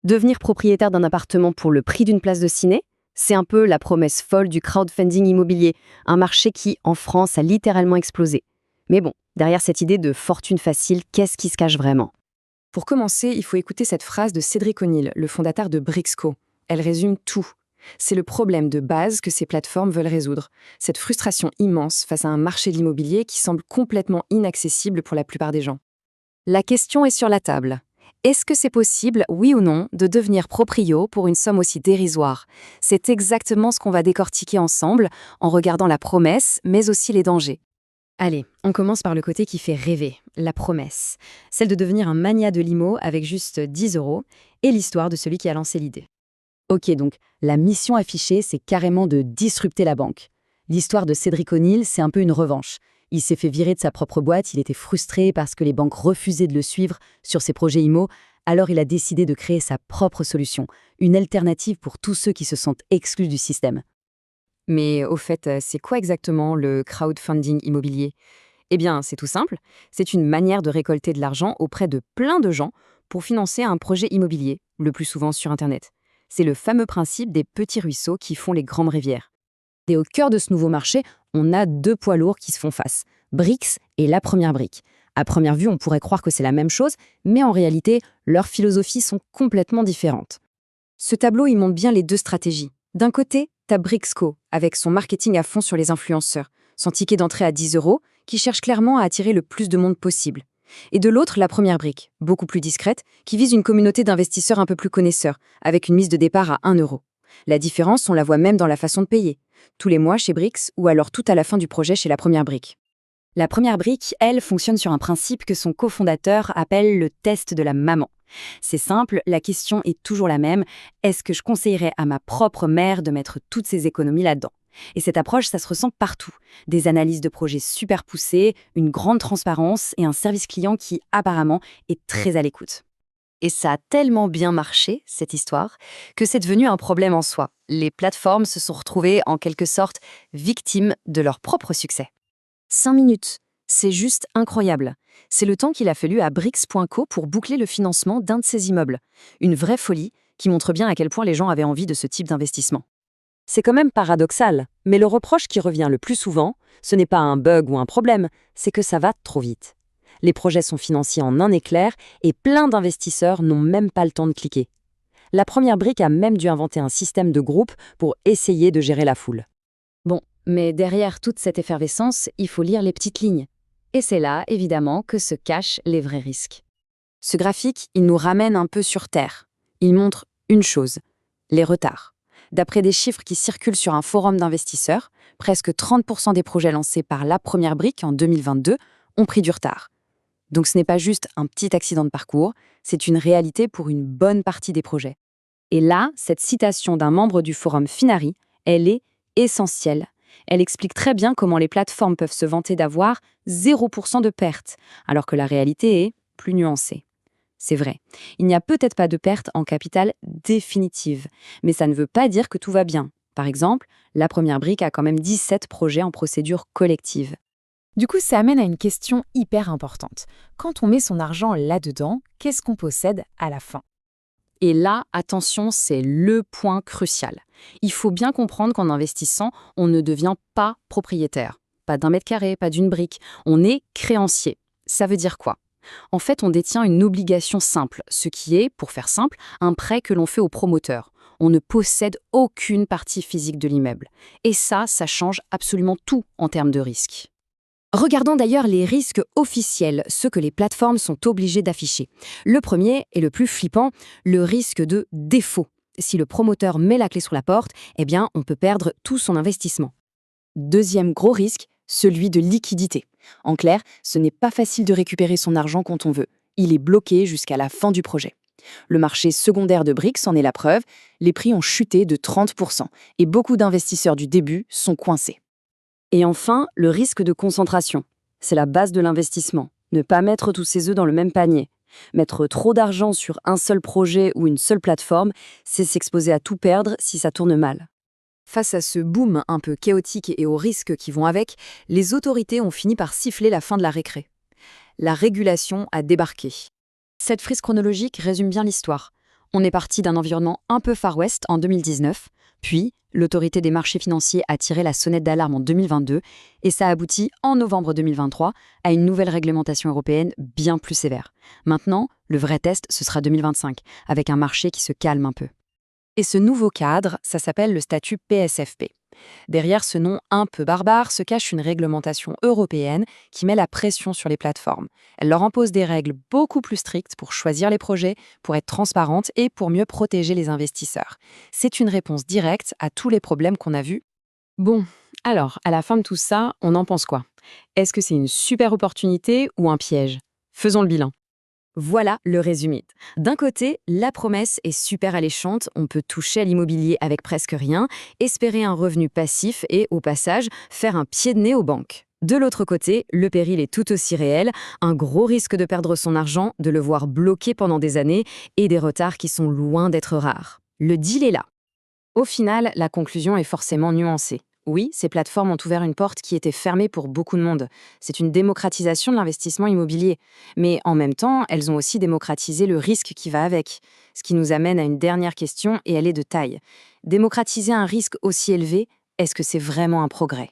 Devenir propriétaire d'un appartement pour le prix d'une place de ciné, c'est un peu la promesse folle du crowdfunding immobilier, un marché qui, en France, a littéralement explosé. Mais bon, derrière cette idée de fortune facile, qu'est-ce qui se cache vraiment? Pour commencer, il faut écouter cette phrase de Cédric O'Neill, le fondateur de Brixco. Elle résume tout. C'est le problème de base que ces plateformes veulent résoudre. Cette frustration immense face à un marché de l'immobilier qui semble complètement inaccessible pour la plupart des gens. La question est sur la table. Est-ce que c'est possible, oui ou non, de devenir proprio pour une somme aussi dérisoire? C'est exactement ce qu'on va décortiquer ensemble en regardant la promesse, mais aussi les dangers. Allez, on commence par le côté qui fait rêver, la promesse. Celle de devenir un magnat de l'IMO avec juste 10 euros et l'histoire de celui qui a lancé l'idée. Ok, donc la mission affichée, c'est carrément de disrupter la banque. L'histoire de Cédric O'Neill, c'est un peu une revanche. Il s'est fait virer de sa propre boîte, il était frustré parce que les banques refusaient de le suivre sur ses projets IMO, alors il a décidé de créer sa propre solution, une alternative pour tous ceux qui se sentent exclus du système. Mais au fait, c'est quoi exactement le crowdfunding immobilier? Eh bien, c'est tout simple. C'est une manière de récolter de l'argent auprès de plein de gens pour financer un projet immobilier, le plus souvent sur Internet. C'est le fameux principe des petits ruisseaux qui font les grandes rivières. Et au cœur de ce nouveau marché, on a deux poids lourds qui se font face, Brix et La Première Brique. À première vue, on pourrait croire que c'est la même chose, mais en réalité, leurs philosophies sont complètement différentes. Ce tableau, il montre bien les deux stratégies. D'un côté, t'as Brixco, avec son marketing à fond sur les influenceurs, son ticket d'entrée à 10 euros, qui cherche clairement à attirer le plus de monde possible. Et de l'autre, La Première Brique, beaucoup plus discrète, qui vise une communauté d'investisseurs un peu plus connaisseurs, avec une mise de départ à 1 euro. La différence, on la voit même dans la façon de payer. Tous les mois chez Brix ou alors tout à la fin du projet chez La Première Brique. La Première Brique, elle, fonctionne sur un principe que son cofondateur appelle le test de la maman. C'est simple, la question est toujours la même. Est-ce que je conseillerais à ma propre mère de mettre toutes ses économies là-dedans? Et cette approche, ça se ressent partout. Des analyses de projets super poussées, une grande transparence et un service client qui, apparemment, est très à l'écoute. Et ça a tellement bien marché, cette histoire, que c'est devenu un problème en soi. Les plateformes se sont retrouvées, en quelque sorte, victimes de leur propre succès. 5 minutes, c'est juste incroyable. C'est le temps qu'il a fallu à Brix.co pour boucler le financement d'un de ses immeubles. Une vraie folie qui montre bien à quel point les gens avaient envie de ce type d'investissement. C'est quand même paradoxal, mais le reproche qui revient le plus souvent, ce n'est pas un bug ou un problème, c'est que ça va trop vite. Les projets sont financiers en un éclair et plein d'investisseurs n'ont même pas le temps de cliquer. La Première Brique a même dû inventer un système de groupe pour essayer de gérer la foule. Bon, mais derrière toute cette effervescence, il faut lire les petites lignes. Et c'est là, évidemment, que se cachent les vrais risques. Ce graphique, il nous ramène un peu sur Terre. Il montre une chose, les retards. D'après des chiffres qui circulent sur un forum d'investisseurs, presque 30% des projets lancés par La Première Brique en 2022 ont pris du retard. Donc ce n'est pas juste un petit accident de parcours, c'est une réalité pour une bonne partie des projets. Et là, cette citation d'un membre du forum Finari, elle est essentielle. Elle explique très bien comment les plateformes peuvent se vanter d'avoir 0% de pertes, alors que la réalité est plus nuancée. C'est vrai, il n'y a peut-être pas de perte en capital définitive, mais ça ne veut pas dire que tout va bien. Par exemple, La Première Brique a quand même 17 projets en procédure collective. Du coup, ça amène à une question hyper importante. Quand on met son argent là-dedans, qu'est-ce qu'on possède à la fin? Et là, attention, c'est le point crucial. Il faut bien comprendre qu'en investissant, on ne devient pas propriétaire. Pas d'un mètre carré, pas d'une brique. On est créancier. Ça veut dire quoi? En fait, on détient une obligation simple, ce qui est, pour faire simple, un prêt que l'on fait au promoteur. On ne possède aucune partie physique de l'immeuble. Et ça change absolument tout en termes de risque. Regardons d'ailleurs les risques officiels, ceux que les plateformes sont obligées d'afficher. Le premier, et le plus flippant, le risque de défaut. Si le promoteur met la clé sous la porte, eh bien, on peut perdre tout son investissement. Deuxième gros risque, celui de liquidité. En clair, ce n'est pas facile de récupérer son argent quand on veut. Il est bloqué jusqu'à la fin du projet. Le marché secondaire de Brix en est la preuve. Les prix ont chuté de 30% et beaucoup d'investisseurs du début sont coincés. Et enfin, le risque de concentration. C'est la base de l'investissement. Ne pas mettre tous ses œufs dans le même panier. Mettre trop d'argent sur un seul projet ou une seule plateforme, c'est s'exposer à tout perdre si ça tourne mal. Face à ce boom un peu chaotique et aux risques qui vont avec, les autorités ont fini par siffler la fin de la récré. La régulation a débarqué. Cette frise chronologique résume bien l'histoire. On est parti d'un environnement un peu Far West en 2019, puis l'autorité des marchés financiers a tiré la sonnette d'alarme en 2022 et ça aboutit en novembre 2023 à une nouvelle réglementation européenne bien plus sévère. Maintenant, le vrai test, ce sera 2025, avec un marché qui se calme un peu. Et ce nouveau cadre, ça s'appelle le statut PSFP. Derrière ce nom un peu barbare se cache une réglementation européenne qui met la pression sur les plateformes. Elle leur impose des règles beaucoup plus strictes pour choisir les projets, pour être transparentes et pour mieux protéger les investisseurs. C'est une réponse directe à tous les problèmes qu'on a vus. Bon, alors, à la fin de tout ça, on en pense quoi? Est-ce que c'est une super opportunité ou un piège? Faisons le bilan. Voilà le résumé. D'un côté, la promesse est super alléchante, on peut toucher à l'immobilier avec presque rien, espérer un revenu passif et, au passage, faire un pied de nez aux banques. De l'autre côté, le péril est tout aussi réel, un gros risque de perdre son argent, de le voir bloqué pendant des années et des retards qui sont loin d'être rares. Le deal est là. Au final, la conclusion est forcément nuancée. Oui, ces plateformes ont ouvert une porte qui était fermée pour beaucoup de monde. C'est une démocratisation de l'investissement immobilier. Mais en même temps, elles ont aussi démocratisé le risque qui va avec. Ce qui nous amène à une dernière question, et elle est de taille. Démocratiser un risque aussi élevé, est-ce que c'est vraiment un progrès ?